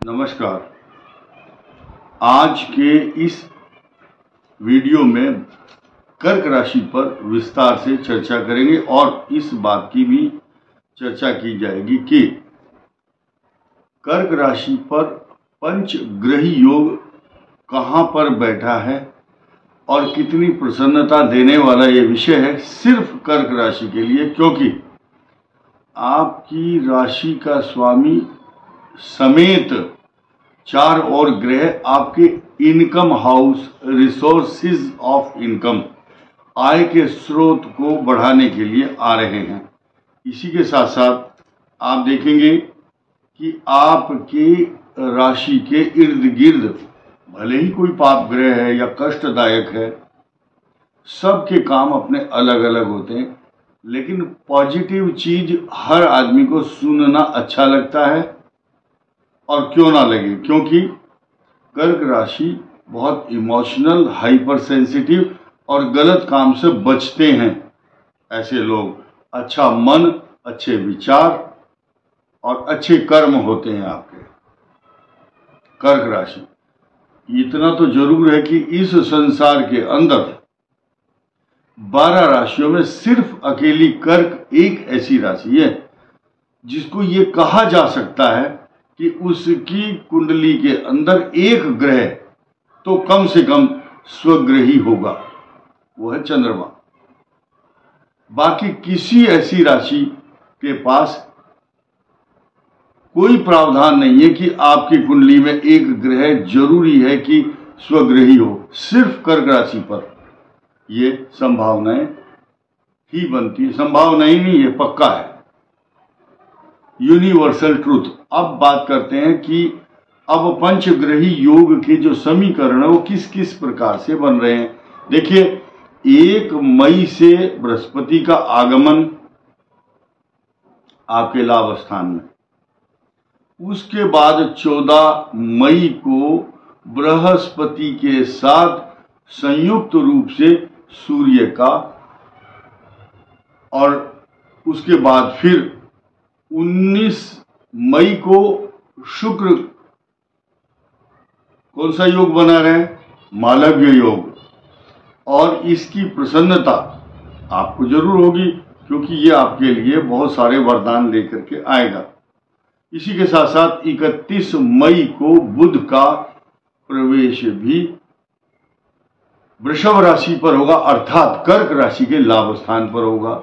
नमस्कार। आज के इस वीडियो में कर्क राशि पर विस्तार से चर्चा करेंगे और इस बात की भी चर्चा की जाएगी कि कर्क राशि पर पंचग्रही योग कहां पर बैठा है और कितनी प्रसन्नता देने वाला ये विषय है सिर्फ कर्क राशि के लिए, क्योंकि आपकी राशि का स्वामी समेत 4 और ग्रह आपके income house, resources of income, आय के स्रोत को बढ़ाने के लिए आ रहे हैं। इसी के साथ साथ आप देखेंगे कि आपके राशि के इर्द गिर्द भले ही कोई पाप ग्रह है या कष्टदायक है, सबके काम अपने अलग अलग होते हैं, लेकिन पॉजिटिव चीज हर आदमी को सुनना अच्छा लगता है। और क्यों ना लगे, क्योंकि कर्क राशि बहुत इमोशनल, हाइपर सेंसिटिव और गलत काम से बचते हैं। ऐसे लोग अच्छा मन, अच्छे विचार और अच्छे कर्म होते हैं आपके। कर्क राशि, इतना तो जरूर है कि इस संसार के अंदर 12 राशियों में सिर्फ अकेली कर्क एक ऐसी राशि है जिसको ये कहा जा सकता है कि उसकी कुंडली के अंदर एक ग्रह तो कम से कम स्वग्रही होगा, वो है चंद्रमा। बाकी किसी ऐसी राशि के पास कोई प्रावधान नहीं है कि आपकी कुंडली में एक ग्रह जरूरी है कि स्वग्रही हो। सिर्फ कर्क राशि पर ये संभावनाएं ही बनती है। संभावना ही नहीं, ये पक्का है, यूनिवर्सल ट्रूथ। अब बात करते हैं कि अब पंचग्रही योग के जो समीकरण है वो किस किस प्रकार से बन रहे हैं। देखिए, 1 मई से बृहस्पति का आगमन आपके लाभ स्थान में, उसके बाद 14 मई को बृहस्पति के साथ संयुक्त रूप से सूर्य का, और उसके बाद फिर 19 मई को शुक्र कौन सा योग बना रहे हैं? मालव्य योग। और इसकी प्रसन्नता आपको जरूर होगी, क्योंकि ये आपके लिए बहुत सारे वरदान लेकर के आएगा। इसी के साथ साथ 31 मई को बुध का प्रवेश भी वृषभ राशि पर होगा, अर्थात कर्क राशि के लाभ स्थान पर होगा।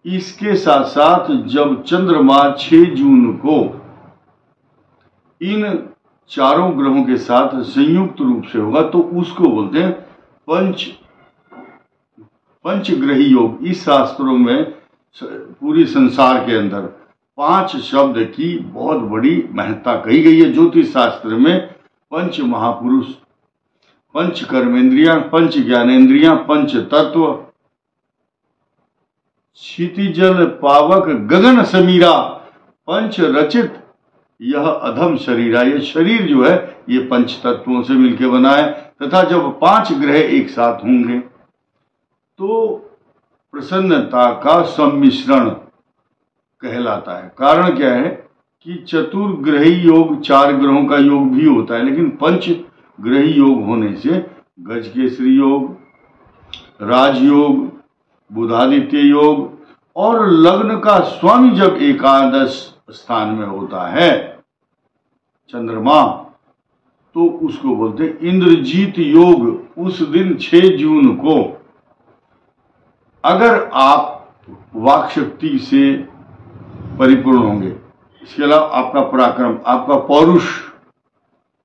इसके साथ साथ जब चंद्रमा 6 जून को इन चारों ग्रहों के साथ संयुक्त रूप से होगा, तो उसको बोलते हैं पंचग्रही योग। इस शास्त्रों में पूरी संसार के अंदर 5 शब्द की बहुत बड़ी महत्ता कही गई है। ज्योतिष शास्त्र में पंच महापुरुष, पंच कर्मेंद्रियां, पंच ज्ञानेन्द्रियां, पंच तत्व, क्षितिजल पावक गगन समीरा, पंच रचित यह अधम शरीरा। ये शरीर जो है ये पंच तत्वों से मिलकर बना है, तथा जब 5 ग्रह एक साथ होंगे तो प्रसन्नता का सम्मिश्रण कहलाता है। कारण क्या है कि चतुर्ग्रही योग 4 ग्रहों का योग भी होता है, लेकिन पंच ग्रही योग होने से गजकेसरी योग, राजयोग, बुधादित्य योग, और लग्न का स्वामी जब एकादश स्थान में होता है चंद्रमा, तो उसको बोलते हैं इंद्रजीत योग। उस दिन 6 जून को अगर आप वाक शक्ति से परिपूर्ण होंगे, इसके अलावा आपका पराक्रम, आपका पौरुष,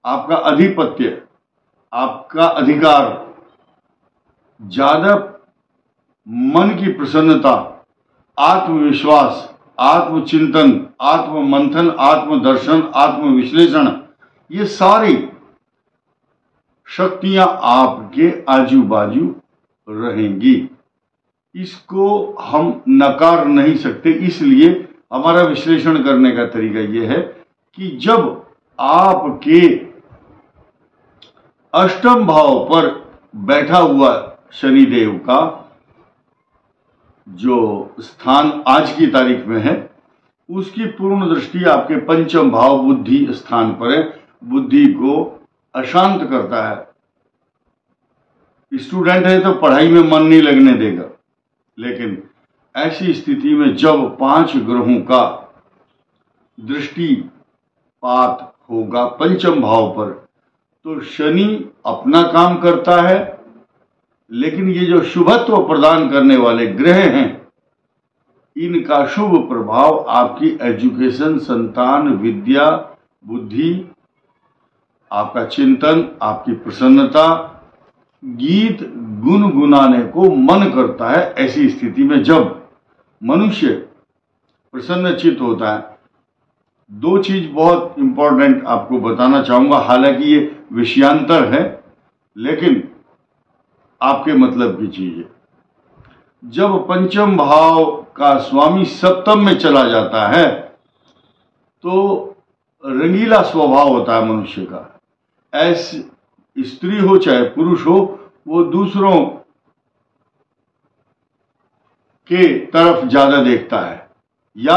आपका अधिपत्य, आपका अधिकार, ज्यादा मन की प्रसन्नता, आत्मविश्वास, आत्मचिंतन, आत्ममंथन, आत्मदर्शन, आत्मविश्लेषण, ये सारी शक्तियां आपके आजू बाजू रहेंगी। इसको हम नकार नहीं सकते। इसलिए हमारा विश्लेषण करने का तरीका यह है कि जब आपके अष्टम भाव पर बैठा हुआ शनिदेव का जो स्थान आज की तारीख में है, उसकी पूर्ण दृष्टि आपके पंचम भाव बुद्धि स्थान पर है। बुद्धि को अशांत करता है। स्टूडेंट है तो पढ़ाई में मन नहीं लगने देगा, लेकिन ऐसी स्थिति में जब 5 ग्रहों का दृष्टिपात होगा पंचम भाव पर, तो शनि अपना काम करता है, लेकिन ये जो शुभत्व प्रदान करने वाले ग्रह हैं, इनका शुभ प्रभाव आपकी एजुकेशन, संतान, विद्या, बुद्धि, आपका चिंतन, आपकी प्रसन्नता, गीत गुनगुनाने को मन करता है। ऐसी स्थिति में जब मनुष्य प्रसन्नचित्त होता है, 2 चीज बहुत इंपॉर्टेंट आपको बताना चाहूंगा। हालांकि ये विषयांतर है, लेकिन आपके मतलब की चीज है। जब पंचम भाव का स्वामी सप्तम में चला जाता है, तो रंगीला स्वभाव होता है मनुष्य का। ऐसी स्त्री हो चाहे पुरुष हो, वो दूसरों के तरफ ज्यादा देखता है, या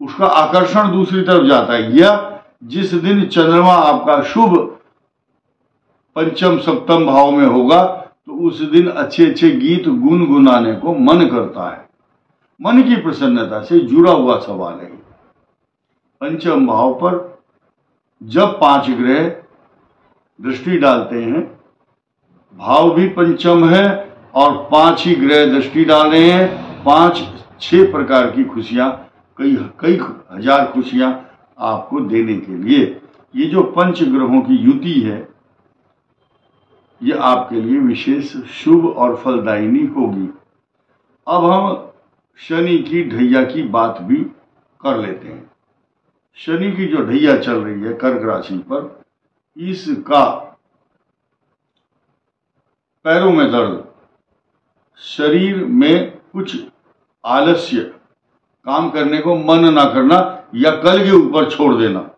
उसका आकर्षण दूसरी तरफ जाता है। या जिस दिन चंद्रमा आपका शुभ पंचम सप्तम भाव में होगा, तो उस दिन अच्छे अच्छे गीत गुनगुनाने को मन करता है। मन की प्रसन्नता से जुड़ा हुआ सवाल है। पंचम भाव पर जब 5 ग्रह दृष्टि डालते हैं, भाव भी पंचम है और 5 ही ग्रह दृष्टि डाल रहे हैं, 5-6 प्रकार की खुशियां, कई हजार खुशियां आपको देने के लिए ये जो पंच ग्रहों की युति है, ये आपके लिए विशेष शुभ और फलदायिनी होगी। अब हम शनि की ढैया की बात भी कर लेते हैं। शनि की जो ढैया चल रही है कर्क राशि पर, इसका पैरों में दर्द, शरीर में कुछ आलस्य, काम करने को मन ना करना या कल के ऊपर छोड़ देना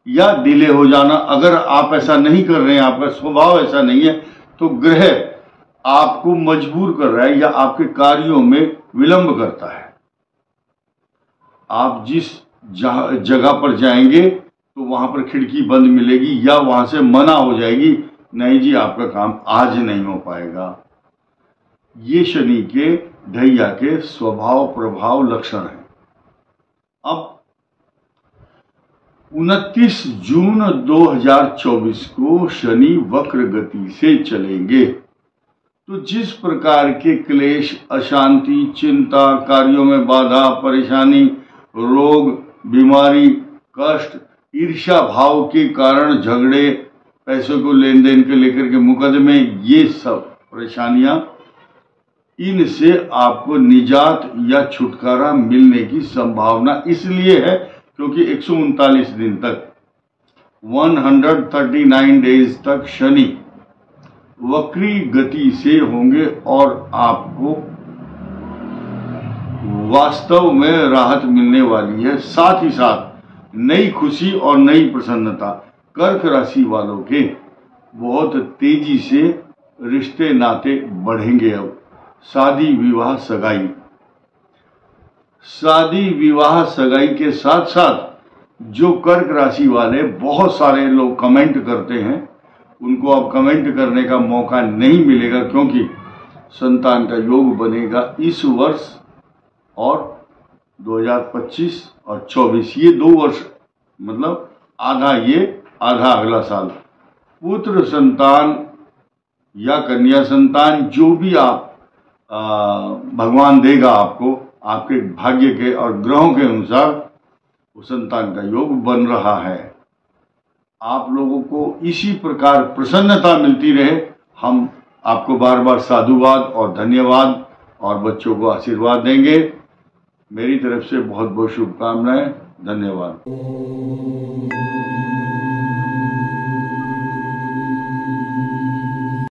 या डिले हो जाना। अगर आप ऐसा नहीं कर रहे हैं, आपका स्वभाव ऐसा नहीं है, तो ग्रह आपको मजबूर कर रहा है या आपके कार्यों में विलंब करता है। आप जिस जगह पर जाएंगे तो वहां पर खिड़की बंद मिलेगी या वहां से मना हो जाएगी, नहीं जी आपका काम आज नहीं हो पाएगा। ये शनि के ढैया के स्वभाव प्रभाव लक्षण है। अब 29 जून 2024 को शनि वक्र गति से चलेंगे, तो जिस प्रकार के क्लेश, अशांति, चिंता, कार्यों में बाधा, परेशानी, रोग, बीमारी, कष्ट, ईर्ष्या भाव के कारण झगड़े, पैसों को लेन देन के लेकर के मुकदमे, ये सब परेशानियां, इनसे आपको निजात या छुटकारा मिलने की संभावना इसलिए है क्योंकि 139 दिन तक, 139 डेज तक शनि वक्री गति से होंगे और आपको वास्तव में राहत मिलने वाली है। साथ ही साथ नई खुशी और नई प्रसन्नता। कर्क राशि वालों के बहुत तेजी से रिश्ते नाते बढ़ेंगे। अब शादी विवाह सगाई, शादी विवाह सगाई के साथ साथ जो कर्क राशि वाले, बहुत सारे लोग कमेंट करते हैं, उनको अब कमेंट करने का मौका नहीं मिलेगा क्योंकि संतान का योग बनेगा इस वर्ष और 2025 और 24, ये 2 वर्ष, मतलब आधा ये आधा अगला साल। पुत्र संतान या कन्या संतान, जो भी आप भगवान देगा आपको, आपके भाग्य के और ग्रहों के अनुसार वो संतान का योग बन रहा है। आप लोगों को इसी प्रकार प्रसन्नता मिलती रहे। हम आपको बार बार साधुवाद और धन्यवाद और बच्चों को आशीर्वाद देंगे। मेरी तरफ से बहुत बहुत शुभकामनाएं। धन्यवाद।